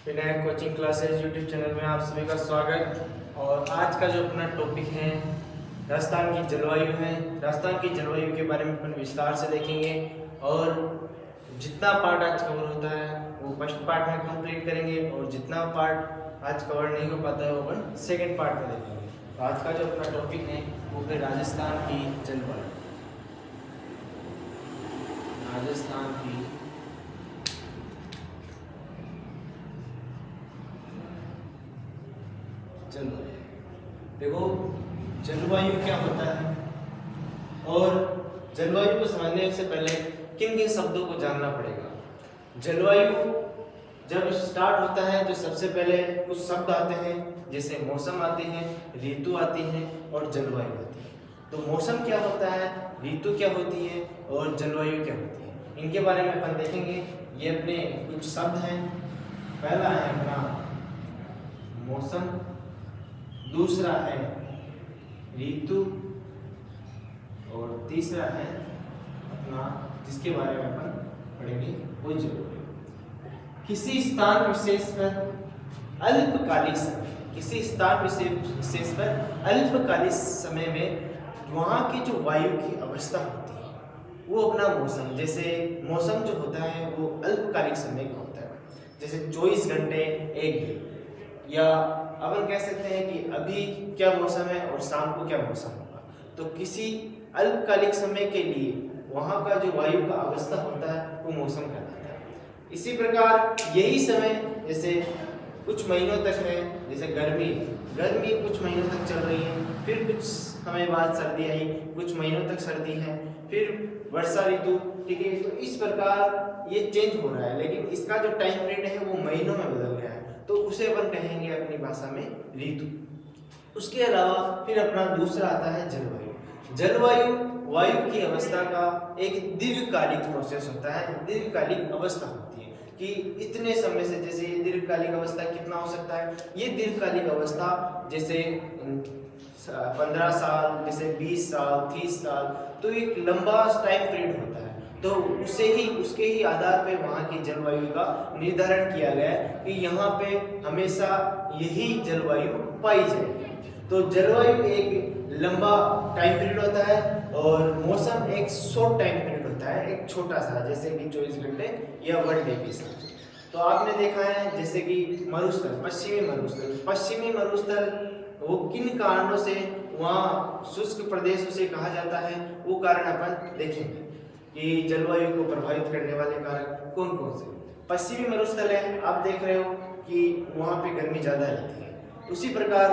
Vinayak coaching classes YouTube channel में आप सभी का स्वागत। और आज का जो अपना टॉपिक है राजस्थान की जलवायु है। राजस्थान की जलवायु के बारे में अपन विस्तार से देखेंगे और जितना पार्ट आज कवर होता है वो फर्स्ट पार्ट में कंप्लीट करेंगे और जितना पार्ट आज कवर नहीं हो पाता है वो अपन सेकेंड पार्ट में देखेंगे। तो आज का जो अपना टॉपिक है वो है राजस्थान की जलवायु। राजस्थान की जलवायु। देखो जलवायु क्या होता है और जलवायु को समझने से पहले किन किन शब्दों को जानना पड़ेगा। जलवायु जब स्टार्ट होता है तो सबसे पहले कुछ शब्द आते हैं, जैसे मौसम आते हैं, ऋतु आती हैं और जलवायु आती है। तो मौसम क्या होता है, ऋतु क्या होती है और जलवायु क्या होती है, इनके बारे में अपन देखेंगे। ये अपने कुछ शब्द हैं। पहला है अपना मौसम, दूसरा है ऋतु और तीसरा है अपना जिसके बारे में अपन पढ़ेंगे वो जलवायु। किसी स्थान विशेष पर अल्पकालिक समय, किसी स्थान विशेष पर अल्पकालिक समय में वहाँ की जो वायु की अवस्था होती है वो अपना मौसम, जैसे मौसम जो होता है वो अल्पकालिक समय का होता है, जैसे 24 घंटे एक दिन, या अपन कह सकते हैं कि अभी क्या मौसम है और शाम को क्या मौसम होगा। तो किसी अल्पकालिक समय के लिए वहाँ का जो वायु का अवस्था होता है वो मौसम कहलाता है। इसी प्रकार यही समय जैसे कुछ महीनों तक है, जैसे गर्मी कुछ महीनों तक चल रही है, फिर कुछ समय बाद सर्दी आई, कुछ महीनों तक सर्दी है, फिर वर्षा ऋतु, ठीक है। तो इस प्रकार ये चेंज हो रहा है, लेकिन इसका जो टाइम पीरियड है वो महीनों में बदल गया है, तो उसे अपन कहेंगे अपनी भाषा में ऋतु। उसके अलावा फिर अपना दूसरा आता है जलवायु। जलवायु वायु की अवस्था का एक दीर्घकालिक प्रोसेस होता है, दीर्घकालिक अवस्था होती है कि इतने समय से, जैसे ये दीर्घकालिक अवस्था कितना हो सकता है, ये दीर्घकालिक अवस्था जैसे 15 साल, जैसे 20 साल, 30 साल, तो एक लंबा टाइम पीरियड होता है। तो उसके ही आधार पे वहाँ की जलवायु का निर्धारण किया गया है कि यहाँ पे हमेशा यही जलवायु पाई जाएगी। तो जलवायु एक लंबा टाइम पीरियड होता है और मौसम एक शॉर्ट टाइम पीरियड होता है, एक छोटा सा, जैसे कि 24 घंटे या 1 डे के साथ। तो आपने देखा है जैसे कि मरुस्थल, पश्चिमी मरुस्थल वो किन कारणों से वहाँ शुष्क प्रदेशों से कहा जाता है, वो कारण अपन देखेंगे कि जलवायु को प्रभावित करने वाले कारक कौन कौन से। पश्चिमी मरुस्थल है, आप देख रहे हो कि वहाँ पे गर्मी ज़्यादा रहती है। उसी प्रकार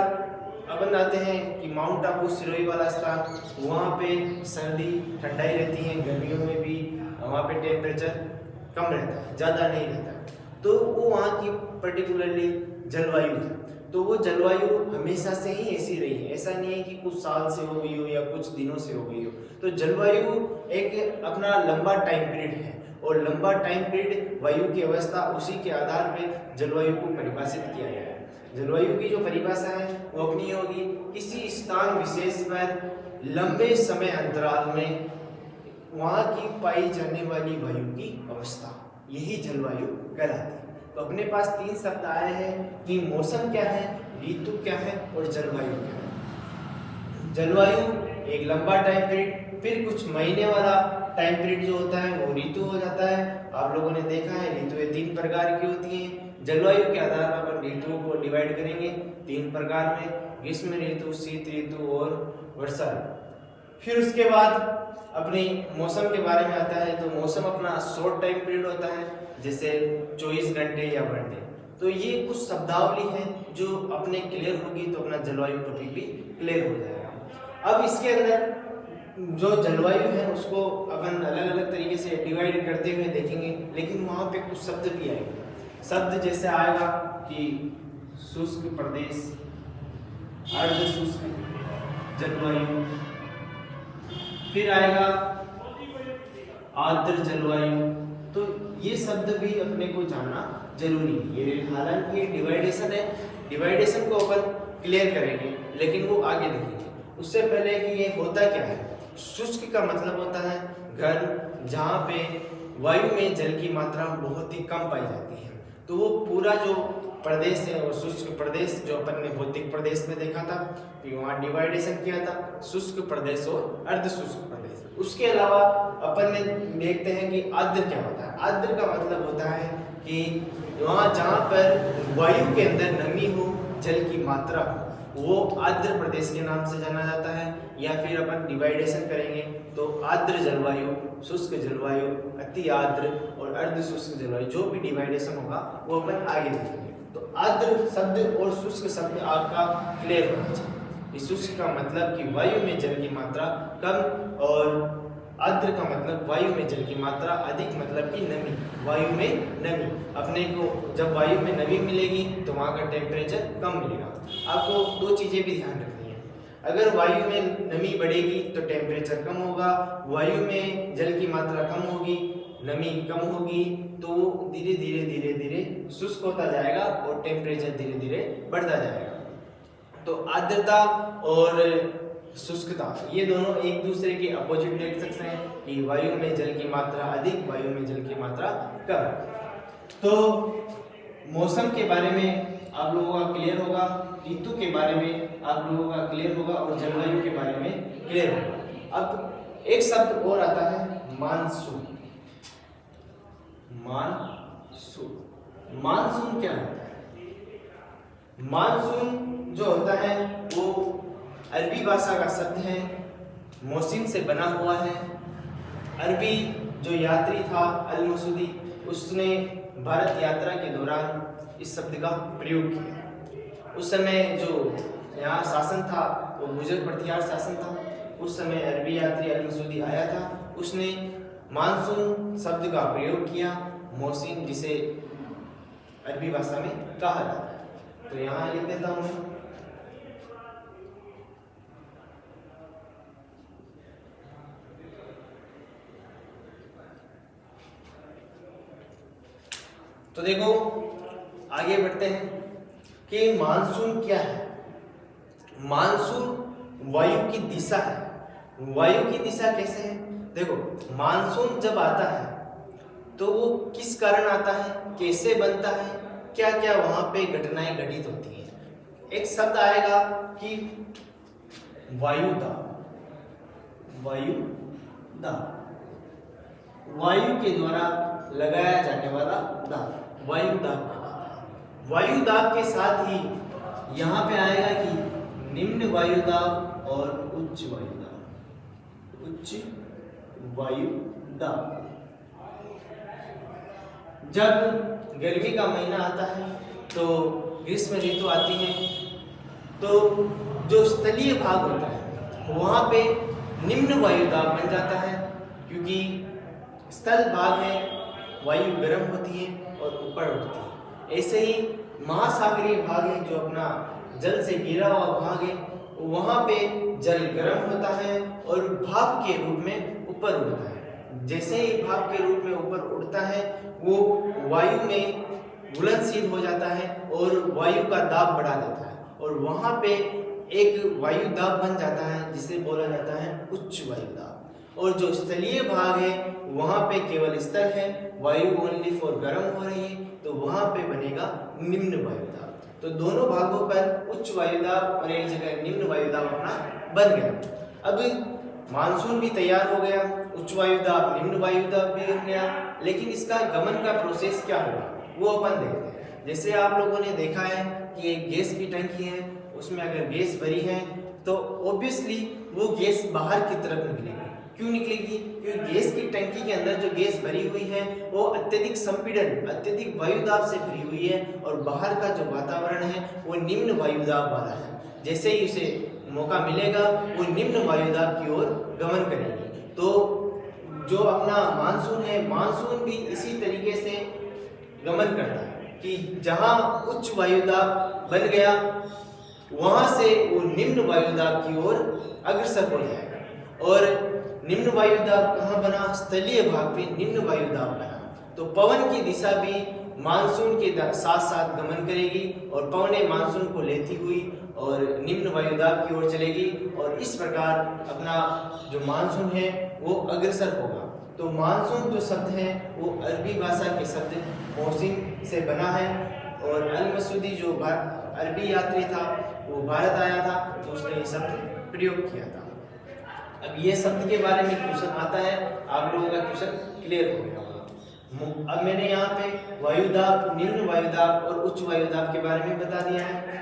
अपन आते हैं कि माउंट आबू सिरोही वाला स्थान, वहाँ पे सर्दी ठंडाई रहती है, गर्मियों में भी वहाँ पे टेम्परेचर कम रहता है, ज़्यादा नहीं रहता, तो वो वहाँ की पर्टिकुलरली जलवायु है। तो वो जलवायु हमेशा से ही ऐसी रही है, ऐसा नहीं है कि कुछ साल से हो गई हो या कुछ दिनों से हो गई हो। तो जलवायु एक अपना लंबा टाइम पीरियड है और लंबा टाइम पीरियड वायु की अवस्था, उसी के आधार पर जलवायु को परिभाषित किया गया है। जलवायु की जो परिभाषा है वो अपनी होगी किसी स्थान विशेष पर लंबे समय अंतराल में वहाँ की पाई जाने वाली वायु की अवस्था, यही जलवायु कहलाती है। तो अपने पास 3 शब्द आए हैं कि मौसम क्या है, ऋतु क्या है और जलवायु क्या है। जलवायु एक लंबा टाइम पीरियड, फिर कुछ महीने वाला टाइम पीरियड जो होता है वो ऋतु हो जाता है। आप लोगों ने देखा है ऋतुएं 3 प्रकार की होती हैं। जलवायु के आधार पर अपन ऋतुओं को डिवाइड करेंगे 3 प्रकार में, ग्रीष्म ऋतु, शीत ऋतु और वर्षा ऋतु। फिर उसके बाद अपने मौसम के बारे में आता है, तो मौसम अपना शॉर्ट टाइम पीरियड होता है, जैसे 24 घंटे या 1 डे। तो ये कुछ शब्दावली है जो अपने क्लियर होगी तो अपना जलवायु टॉपिक भी क्लियर हो जाएगा। अब इसके अंदर जो जलवायु है उसको अपन अलग अलग तरीके से डिवाइड करते हुए देखेंगे, लेकिन वहाँ पे कुछ शब्द भी आएंगे। शब्द जैसे आएगा कि शुष्क प्रदेश, अर्ध शुष्क जलवायु, फिर आएगा आर्द्र जलवायु। तो ये शब्द भी अपने को जानना जरूरी है। ये हालांकि ये डिवाइडेशन है, डिवाइडेशन को अपन क्लियर करेंगे लेकिन वो आगे देखेंगे। उससे पहले कि ये होता क्या है। शुष्क का मतलब होता है गर्म, जहाँ पे वायु में जल की मात्रा बहुत ही कम पाई जाती है। तो वो पूरा जो प्रदेश है और शुष्क प्रदेश जो अपन ने भौतिक प्रदेश में देखा था, वहाँ डिवाइडेशन किया था शुष्क प्रदेश और अर्ध शुष्क प्रदेश। उसके अलावा अपन ने देखते हैं कि आर्द्र क्या होता है। आर्द्र का मतलब होता है कि वहाँ जहाँ पर वायु के अंदर नमी हो, जल की मात्रा हो, वो आर्द्र प्रदेश के नाम से जाना जाता है। या फिर अपन डिवाइडेशन करेंगे तो आर्द्र जलवायु, शुष्क जलवायु, अति आर्द्र और अर्ध शुष्क जलवायु, जो भी डिवाइडेशन होगा वो अपन आगे देखेंगे। तो आर्द्र शब्द और शुष्क शब्द आपका क्लियर होना चाहिए। इस शुष्क का मतलब कि वायु में जल की मात्रा कम, और आर्द्र का मतलब वायु में जल की मात्रा अधिक, मतलब कि नमी, वायु में नमी। अपने को जब वायु में नमी मिलेगी तो वहाँ का टेम्परेचर कम मिलेगा। आपको दो चीज़ें भी ध्यान रखनी है, अगर वायु में नमी बढ़ेगी तो टेम्परेचर कम होगा, वायु में जल की मात्रा कम होगी, नमी कम होगी, तो वो धीरे धीरे धीरे धीरे शुष्क होता जाएगा और टेम्परेचर धीरे धीरे बढ़ता जाएगा। तो आर्द्रता और शुष्कता ये दोनों एक दूसरे के अपोजिट देख सकते हैं कि वायु में जल की मात्रा अधिक, वायु में जल की मात्रा कम। तो मौसम के बारे में आप लोगों का क्लियर होगा, ऋतु के बारे में आप लोगों का क्लियर होगा और जलवायु के बारे में क्लियर होगा। अब एक शब्द और आता है मानसून। मानसून, मानसून क्या होता है? मानसून जो होता है वो अरबी भाषा का शब्द है, मौसम से बना हुआ है। अरबी जो यात्री था अल मसूदी, उसने भारत यात्रा के दौरान इस शब्द का प्रयोग किया। उस समय जो यहाँ शासन था वो गुजर प्रतिहार शासन था। उस समय अरबी यात्री अल मसूदी आया था, उसने मानसून शब्द का प्रयोग किया, मौसम जिसे अरबी भाषा में कहा जाता है। तो यहाँ लिख देता हूँ मैं। तो देखो आगे बढ़ते हैं कि मानसून क्या है। मानसून वायु की दिशा है। वायु की दिशा कैसे है? देखो मानसून जब आता है तो वो किस कारण आता है, कैसे बनता है, क्या क्या वहां पे घटनाएं घटित होती हैं। एक शब्द आएगा कि वायुदाब। वायुदाब, वायु के द्वारा लगाया जाने वाला दाब, वायुदाब। वायुदाब के साथ ही यहाँ पे आएगा कि निम्न वायुदाब और उच्च वायुदाब। उच्च वायुदाब। जब गर्मी का महीना आता है तो ग्रीष्म ऋतु आती है, तो जो स्थलीय भाग होता है वहाँ पे निम्न वायुदाब बन जाता है, क्योंकि स्थल भाग है, वायु गर्म होती है और ऊपर उठती है। ऐसे ही महासागरीय भाग है जो अपना जल से घिरा हुआ भाग है, वहाँ पे जल गर्म होता है और भाप के रूप में ऊपर उड़ता है। जैसे ही भाप के रूप में ऊपर उड़ता है वो वायु में घुलनशील हो जाता है और वायु का दाब बढ़ा देता है, और वहाँ पे एक वायु दाब बन जाता है जिसे बोला जाता है उच्च वायु दाब। और जो स्थलीय भाग है वहाँ पे केवल स्थल है, वायु ओनली फॉर गर्म हो रही है, तो वहाँ पे बनेगा निम्न वायुदाब। तो दोनों भागों पर उच्च वायुदाब और एक जगह निम्न वायुदाब अपना बन गया। अब मानसून भी तैयार हो गया, उच्च वायुदाब निम्न वायुदाब भी बन गया, लेकिन इसका गमन का प्रोसेस क्या होगा वो अपन देखते हैं। जैसे आप लोगों ने देखा है कि एक गैस की टंकी है, उसमें अगर गैस भरी है तो ऑब्वियसली वो गैस बाहर की तरफ निकलेगी। क्यों निकलेगी? क्योंकि गैस की टंकी के अंदर जो गैस भरी हुई है वो अत्यधिक संपीड़न, अत्यधिक वायुदाब से भरी हुई है, और बाहर का जो वातावरण है वो निम्न वायुदाब वाला है। जैसे ही उसे मौका मिलेगा वो निम्न वायुदाब की ओर गमन करेगी। तो जो अपना मानसून है, मानसून भी इसी तरीके से गमन करता है कि जहाँ उच्च वायुदाब बन गया वहाँ से वो निम्न वायुदाब की ओर अग्रसर हो जाएगा। और निम्न वायुदाब कहाँ बना? स्थलीय भाग पे निम्न वायुदाब बना। तो पवन की दिशा भी मानसून के साथ साथ गमन करेगी और पवनें मानसून को लेती हुई और निम्न वायुदाब की ओर चलेगी और इस प्रकार अपना जो मानसून है वो अग्रसर होगा। तो मानसून जो शब्द है वो अरबी भाषा के शब्द मौसिम से बना है और अल मसूदी जो अरबी यात्री था वो भारत आया था तो उसने ये शब्द प्रयोग किया था। अब ये शब्द के बारे में क्वेश्चन आता है, आप लोगों का क्वेश्चन क्लियर हो गया होगा। अब मैंने यहाँ पे वायुदाब, निम्न वायुदाब और उच्च वायुदाब के बारे में बता दिया है।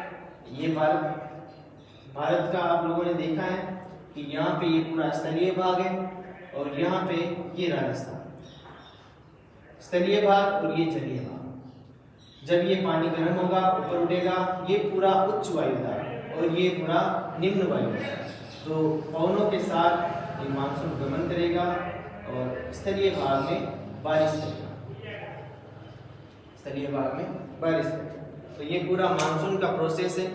ये भारत का आप लोगों ने देखा है कि यहाँ पे ये पूरा स्थलीय भाग है और यहाँ पे ये राजस्थान, स्थलीय भाग और ये जलीय भाग। जब ये पानी गर्म होगा ऊपर उठेगा, ये पूरा उच्च वायुदाब और ये पूरा निम्न वायुदाब। तो पवनों के साथ ये मानसून गमन करेगा और स्थलीय भाग में बारिश करेगा, स्थलीय भाग में बारिश करेगा। तो ये पूरा मानसून का प्रोसेस है।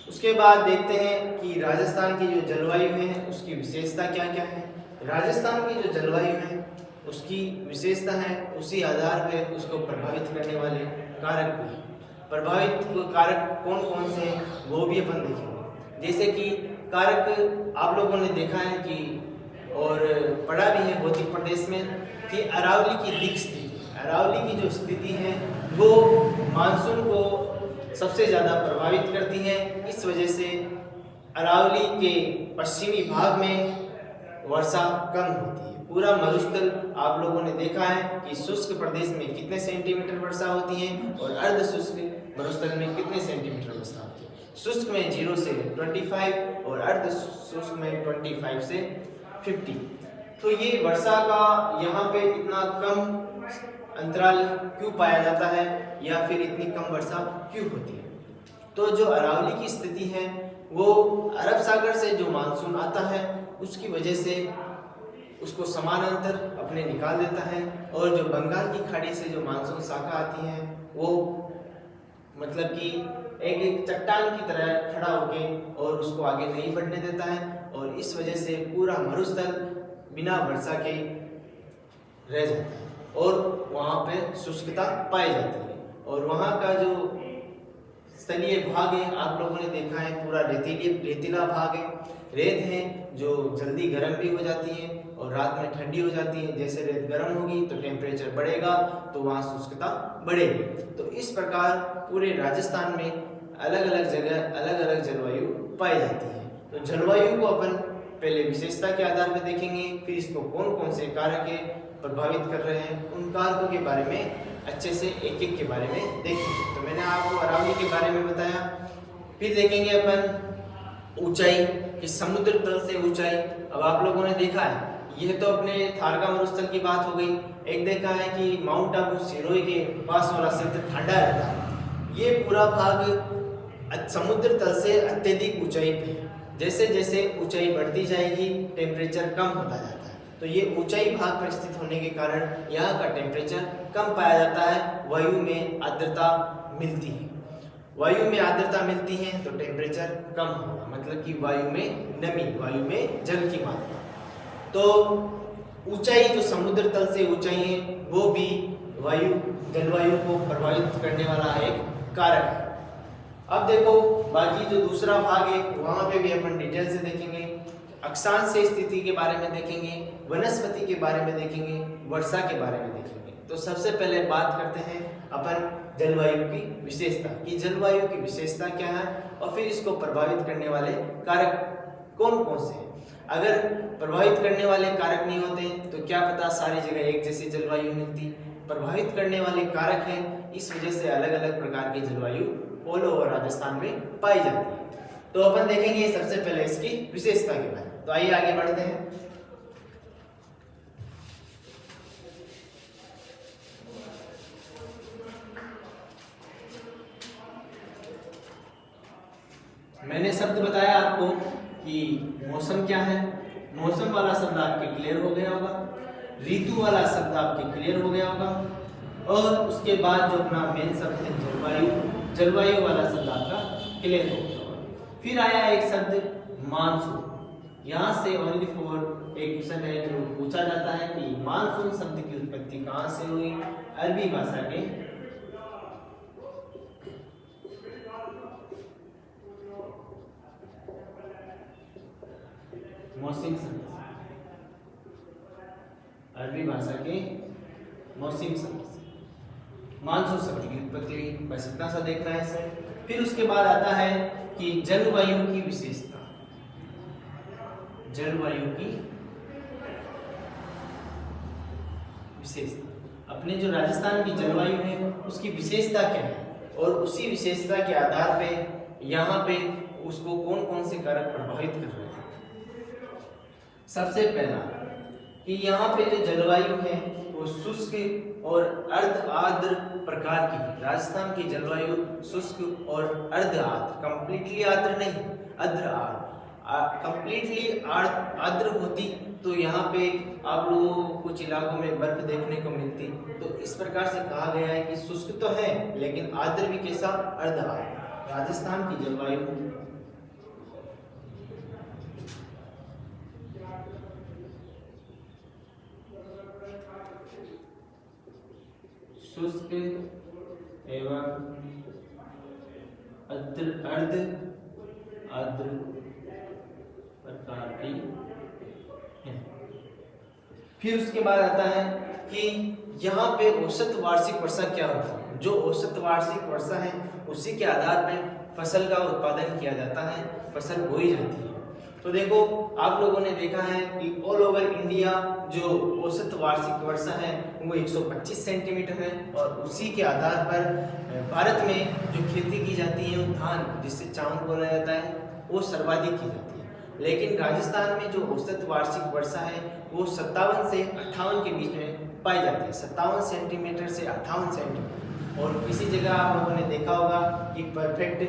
उसके बाद देखते हैं कि राजस्थान की जो जलवायु है उसकी विशेषता क्या क्या है। राजस्थान की जो जलवायु है उसकी विशेषता है, उसी आधार पर उसको प्रभावित करने वाले कारक भी, प्रभावित कारक कौन कौन से हैं वो भी अपन देखेंगे। जैसे कि कारक आप लोगों ने देखा है कि और पढ़ा भी है भौतिक प्रदेश में कि अरावली की दिक् स्थिति, अरावली की जो स्थिति है वो मानसून को सबसे ज़्यादा प्रभावित करती है। इस वजह से अरावली के पश्चिमी भाग में वर्षा कम होती है। पूरा मरुस्थल आप लोगों ने देखा है कि शुष्क प्रदेश में कितने सेंटीमीटर वर्षा होती है और अर्ध शुष्क मरुस्थल में कितने सेंटीमीटर वर्षा होती है। शुष्क में 0 से 25 और अर्ध शुष्क में 25 से 50। तो ये वर्षा का यहाँ पे इतना कम अंतराल क्यों पाया जाता है या फिर इतनी कम वर्षा क्यों होती है। तो जो अरावली की स्थिति है वो अरब सागर से जो मानसून आता है उसकी वजह से उसको समानांतर अपने निकाल देता है और जो बंगाल की खाड़ी से जो मानसून शाखा आती है वो मतलब कि एक चट्टान की तरह खड़ा होके और उसको आगे नहीं बढ़ने देता है और इस वजह से पूरा मरुस्थल बिना वर्षा के रह जाता है और वहाँ पे शुष्कता पाई जाती है। और वहाँ का जो स्थलीय भाग है आप लोगों ने देखा है पूरा रेतीला भाग है, रेत है जो जल्दी गर्म भी हो जाती है और रात में ठंडी हो जाती है। जैसे रेत गर्म होगी तो टेम्परेचर बढ़ेगा तो वहाँ शुष्कता बढ़ेगी। तो इस प्रकार पूरे राजस्थान में अलग अलग जगह अलग अलग जलवायु पाई जाती है। तो जलवायु को अपन पहले विशेषता के आधार पर देखेंगे, फिर इसको कौन कौन से कारक है प्रभावित कर रहे हैं उन कारकों के बारे में अच्छे से एक एक के बारे में देखेंगे। तो मैंने आपको अरावली के बारे में बताया। फिर देखेंगे अपन ऊंचाई, इस समुद्र तल से ऊंचाई। अब आप लोगों ने देखा है यह तो अपने थारका मरुस्थल की बात हो गई। एक देखा है कि माउंट आबू सिरोही के पास वाला क्षेत्र ठंडा रहता है। ये पूरा भाग समुद्र तल से अत्यधिक ऊंचाई पे है। जैसे जैसे ऊंचाई बढ़ती जाएगी टेम्परेचर कम होता जाता है। तो ये ऊंचाई भाग पर स्थित होने के कारण यहाँ का टेम्परेचर कम पाया जाता है। वायु में आर्द्रता मिलती है, वायु में आर्द्रता मिलती है तो टेम्परेचर कम होगा, मतलब कि वायु में नमी, वायु में जल की मात्रा। तो ऊंचाई जो समुद्र तल से ऊंचाई है वो भी जलवायु को प्रभावित करने वाला एक कारक है। अब देखो बाकी जो दूसरा भाग है वहां पे भी अपन डिटेल से देखेंगे। अक्षांश स्थिति के बारे में देखेंगे, वनस्पति के बारे में देखेंगे, वर्षा के बारे में देखेंगे। तो सबसे पहले बात करते हैं अपन जलवायु की विशेषता कि जलवायु की विशेषता क्या है और फिर इसको प्रभावित करने वाले कारक कौन कौन से हैं। अगर प्रभावित करने वाले कारक नहीं होते तो क्या पता सारी जगह एक जैसी जलवायु मिलती। प्रभावित करने वाले कारक हैं, इस वजह से अलग अलग प्रकार की जलवायु ऑल ओवर राजस्थान में पाई जाती है। तो अपन देखेंगे सबसे पहले इसकी विशेषता के बारे में। तो आइए आगे बढ़ते हैं। मैंने शब्द बताया आपको कि मौसम क्या है। मौसम वाला शब्द आपके क्लियर हो गया होगा, ऋतु वाला शब्द आपके क्लियर हो गया होगा और उसके बाद जो अपना मेन शब्द है जलवायु, जलवायु वाला शब्द आपका क्लियर हो गया होगा। फिर आया एक शब्द मानसून। यहाँ से ओनली फॉर एक क्वेश्चन है जो पूछा जाता है कि मानसून शब्द की उत्पत्ति कहाँ से हुई। अरबी भाषा के शब्द, अरबी भाषा के मौसम शब्द से मानसून शब्द की उत्पत्ति हुई। बस इतना सा देखना है सर। फिर उसके बाद आता है कि जलवायु की विशेषता। जलवायु की विशेषता, अपने जो राजस्थान की जलवायु है उसकी विशेषता क्या है, और उसी विशेषता के आधार पे यहाँ पे उसको कौन कौन से कारक प्रभावित कर रहे हैं। सबसे पहला कि यहाँ पे जो जलवायु है वो शुष्क और अर्ध आर्द्र प्रकार की है। राजस्थान की जलवायु शुष्क और अर्ध आर्द्र, कंप्लीटली आर्द्र नहीं, अर्ध आर्द्र, कंप्लीटली आर्द्र होती तो यहाँ पे आप लोगों को कुछ इलाकों में बर्फ देखने को मिलती। तो इस प्रकार से कहा गया है कि शुष्क तो है लेकिन आर्द्र भी कैसा, अर्ध आर्द्र। राजस्थान की जलवायु शुष्क एवं अर्ध आर्द्र प्रकार की है। फिर उसके बाद आता है कि यहाँ पे औसत वार्षिक वर्षा क्या होती है। जो औसत वार्षिक वर्षा है उसी के आधार पर फसल का उत्पादन किया जाता है, फसल बोई जाती है। तो देखो आप लोगों ने देखा है कि ऑल ओवर इंडिया जो औसत वार्षिक वर्षा है वो 125 सेंटीमीटर है, और उसी के आधार पर भारत में जो खेती की जाती है वो धान, जिससे चावल बोला जाता है, वो सर्वाधिक की जाती है। लेकिन राजस्थान में जो औसत वार्षिक वर्षा है वो 57 से 58 के बीच में पाई जाती है, 57 सेंटीमीटर से 58 सेंटीमीटर। और किसी जगह आप लोगों ने देखा होगा कि परफेक्ट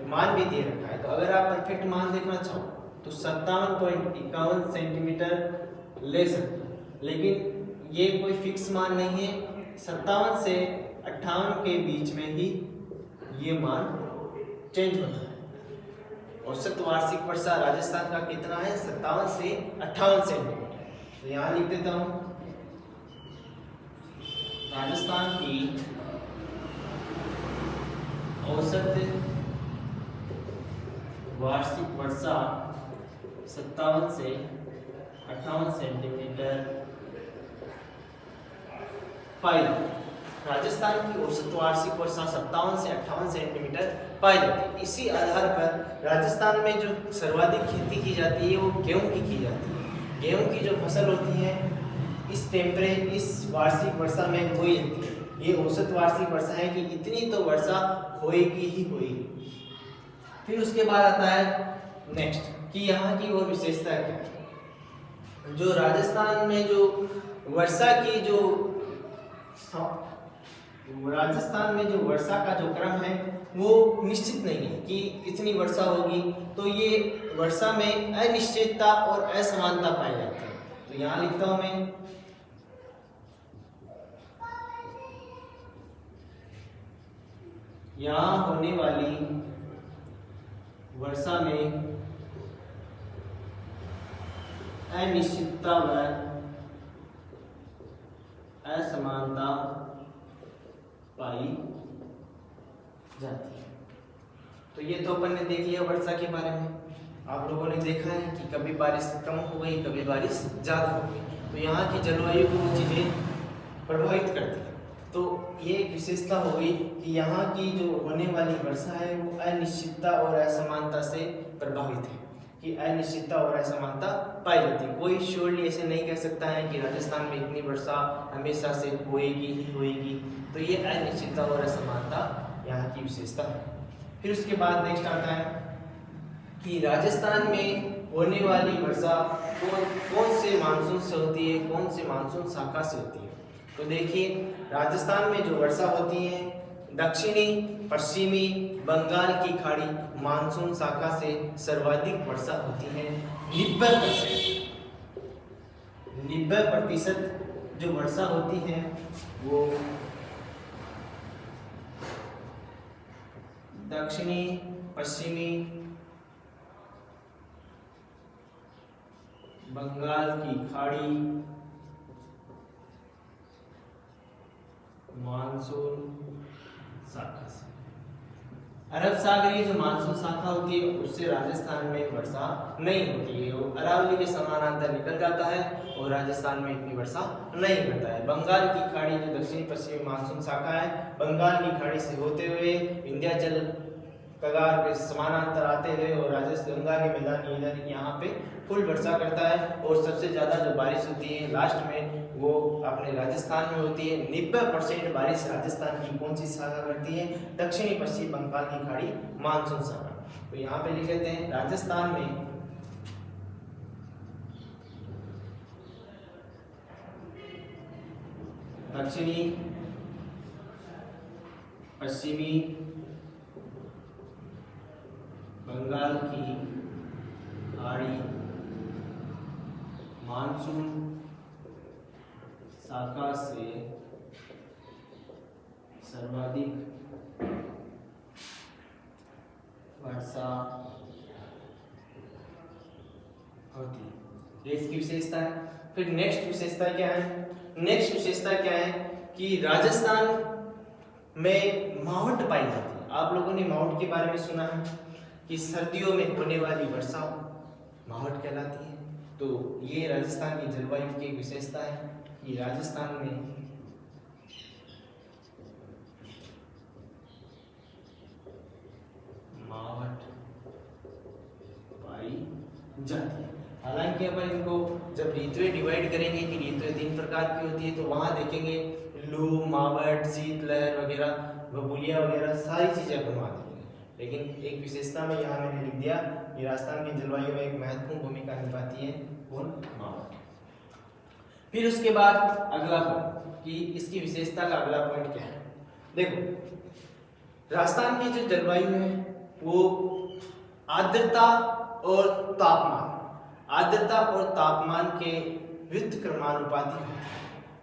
मान भी दे रखा है। तो अगर आप परफेक्ट मान देखना चाहो तो 57.51 सेंटीमीटर ले सकते हो, लेकिन ये कोई फिक्स मान नहीं है। 57 से 58 के बीच में ही ये मान चेंज होता है। औसत वार्षिक वर्षा राजस्थान का कितना है, 57 से 58 सेंटीमीटर। तो यहाँ लिख देता हूँ, राजस्थान की औसत वार्षिक वर्षा 57 से 58 सेंटीमीटर पाई जाती है। राजस्थान की औसत वार्षिक वर्षा 57 से 58 सेंटीमीटर पाई जाती है। इसी आधार पर राजस्थान में जो सर्वाधिक खेती की जाती है वो गेहूं की जाती है। गेहूं की जो फसल होती है इस वार्षिक वर्षा में बोई जाती है। ये औसत वार्षिक वर्षा है कि इतनी तो वर्षा होएगी ही होएगी। फिर उसके बाद आता है नेक्स्ट कि यहाँ की और विशेषता क्या है। जो राजस्थान में जो वर्षा की जो राजस्थान में जो वर्षा का जो क्रम है वो निश्चित नहीं है कि इतनी वर्षा होगी। तो ये वर्षा में अनिश्चितता और असमानता पाई जाती है। तो यहाँ लिखता हूं मैं, यहाँ होने वाली वर्षा में अनिश्चितता व असमानता पाई जाती है। तो ये तो अपन ने देख लिया वर्षा के बारे में। आप लोगों ने देखा है कि कभी बारिश कम हो गई, कभी बारिश ज़्यादा हो गई। तो यहाँ की जलवायु को वो चीज़ें प्रभावित करती है। तो ये एक विशेषता हो गई कि यहाँ की जो होने वाली वर्षा है वो अनिश्चितता और असमानता से प्रभावित है, कि अनिश्चितता और असमानता पाई जाती है। कोई श्योरली ऐसे नहीं कह सकता है कि राजस्थान में इतनी वर्षा हमेशा से होएगी ही होएगी। तो ये अनिश्चितता और असमानता यहाँ की विशेषता है। फिर उसके बाद नेक्स्ट आता है कि राजस्थान में होने वाली वर्षा कौन से मानसून से होती है, कौन से मानसून शाखा से होती है। तो देखिए राजस्थान में जो वर्षा होती है दक्षिणी पश्चिमी बंगाल की खाड़ी मानसून शाखा से सर्वाधिक वर्षा होती है। 90% जो वर्षा होती है वो दक्षिणी पश्चिमी बंगाल की खाड़ी मानसून शाखा से। अरब सागरीय जो मानसून शाखा होती है उससे राजस्थान में वर्षा नहीं होती है, वो अरावली के समानांतर निकल जाता है और राजस्थान में इतनी वर्षा नहीं करता है। बंगाल की खाड़ी जो दक्षिणी पश्चिमी मानसून शाखा है, बंगाल की खाड़ी से होते हुए विंध्याचल कगार के समानांतर आते हुए और राजस्थान गंगा के मैदानी इधर यहाँ पे फुल वर्षा करता है और सबसे ज़्यादा जो बारिश होती है लास्ट में वो अपने राजस्थान में होती है। 90% बारिश राजस्थान की कौन सी शाखा करती है? दक्षिणी पश्चिम बंगाल की खाड़ी मानसून शाखा। तो यहाँ पे लिख लेते हैं राजस्थान में दक्षिणी पश्चिमी बंगाल की खाड़ी मानसून शाखा से सर्वाधिक वर्षा होती है। ये इसकी विशेषता है। फिर नेक्स्ट विशेषता क्या है? नेक्स्ट विशेषता क्या है कि राजस्थान में मावठ पाई जाती है। आप लोगों ने मावठ के बारे में सुना है कि सर्दियों में होने वाली वर्षा मावठ कहलाती है। तो ये राजस्थान की जलवायु की एक विशेषता है कि राजस्थान में मावठ पाई जाती है। हालांकि अपन इनको जब ऋतुएं डिवाइड करेंगे कि ऋतुएं 3 प्रकार की होती है तो वहां देखेंगे लू, मावठ, शीतलहर वगैरह, बबूलिया वगैरह सारी चीजें अपन वहां देखेंगे। लेकिन एक विशेषता में यहाँ मैंने लिख दिया कि राजस्थान की जलवायु में एक महत्वपूर्ण भूमिका निभाती है कौन? मावठ। फिर उसके बाद अगला पॉइंट कि इसकी विशेषता का अगला पॉइंट क्या है। देखो राजस्थान की जो जलवायु है वो आर्द्रता और तापमान, आर्द्रता और तापमान के व्युत्क्रमानुपाती है।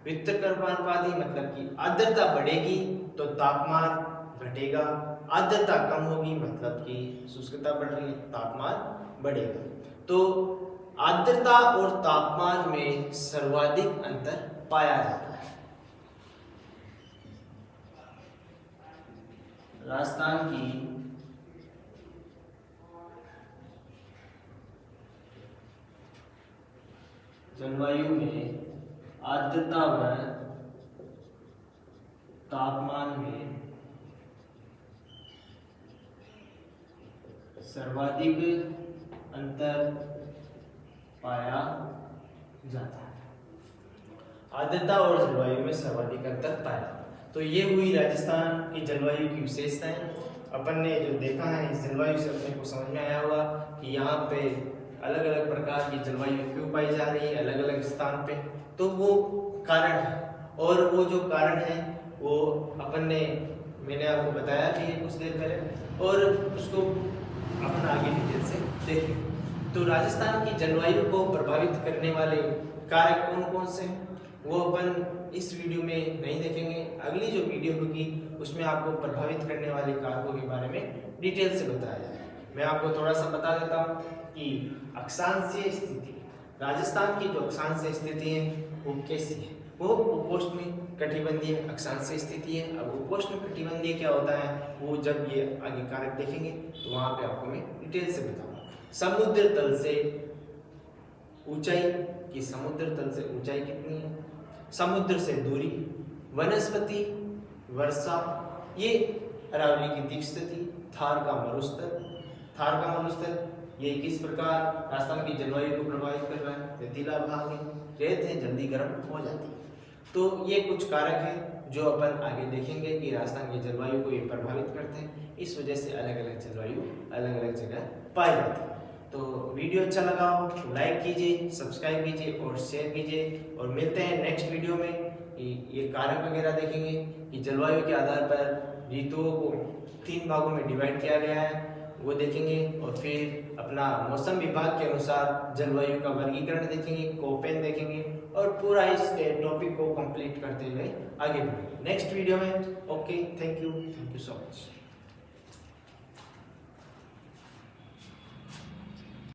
व्युत्क्रमानुपाती मतलब कि आर्द्रता बढ़ेगी तो तापमान घटेगा, आर्द्रता कम होगी मतलब कि शुष्कता बढ़ रही है, तापमान बढ़ेगा। तो आर्द्रता और तापमान में सर्वाधिक अंतर पाया जाता है। राजस्थान की जलवायु में आर्द्रता व तापमान में सर्वाधिक अंतर पाया जाता है। आर्द्रता और जलवायु में सर्वाधिक अंतर पाया। तो ये हुई राजस्थान की जलवायु की विशेषताएं। अपन ने जो देखा है इस जलवायु से अपने को समझ में आया होगा कि यहाँ पे अलग अलग प्रकार की जलवायु क्यों पाई जा रही है अलग अलग स्थान पे। तो वो कारण है और वो जो कारण है वो मैंने आपको बताया भी है कुछ देर पहले और उसको अपन आगे डिटेल से देखें। तो राजस्थान की जलवायु को प्रभावित करने वाले कारक कौन कौन से हैं वो अपन इस वीडियो में नहीं देखेंगे। अगली जो वीडियो होगी उसमें आपको प्रभावित करने वाले कारकों के बारे में डिटेल से बताया जाएगा। मैं आपको थोड़ा सा बता देता हूँ कि अक्षांशीय स्थिति, राजस्थान की जो अक्षांशीय स्थिति है वो कैसी है। वो उपोष्ण कटिबंधीय अक्षांशीय स्थिति है। अब उपोष्ण कटिबंधीय क्या होता है वो जब ये आगे कारक देखेंगे तो वहां पे आपको मैं डिटेल से बताऊंगा। समुद्र तल से ऊंचाई की, समुद्र तल से ऊंचाई कितनी है, समुद्र से दूरी, वनस्पति, वर्षा, ये अरावली की दीप स्थिति, थार का मरुस्थल ये किस प्रकार राजस्थान की जलवायु को प्रभावित कर रहा है। रेतीला भाग है, रेत है, जल्दी गर्म हो जाती है। तो ये कुछ कारक हैं जो अपन आगे देखेंगे कि राजस्थान की जलवायु को ये प्रभावित करते हैं। इस वजह से अलग अलग जलवायु अलग अलग जगह पाई जाती है। तो वीडियो अच्छा लगा हो तो लाइक कीजिए, सब्सक्राइब कीजिए और शेयर कीजिए। और मिलते हैं नेक्स्ट वीडियो में। ये कारक वगैरह देखेंगे कि जलवायु के आधार पर ऋतुओं को 3 भागों में डिवाइड किया गया है वो देखेंगे। और फिर अपना मौसम विभाग के अनुसार जलवायु का वर्गीकरण देखेंगे, कोपेन देखेंगे और पूरा इस टॉपिक को कंप्लीट करते हुए आगे बढ़ेंगे नेक्स्ट वीडियो में। Okay, thank you so much.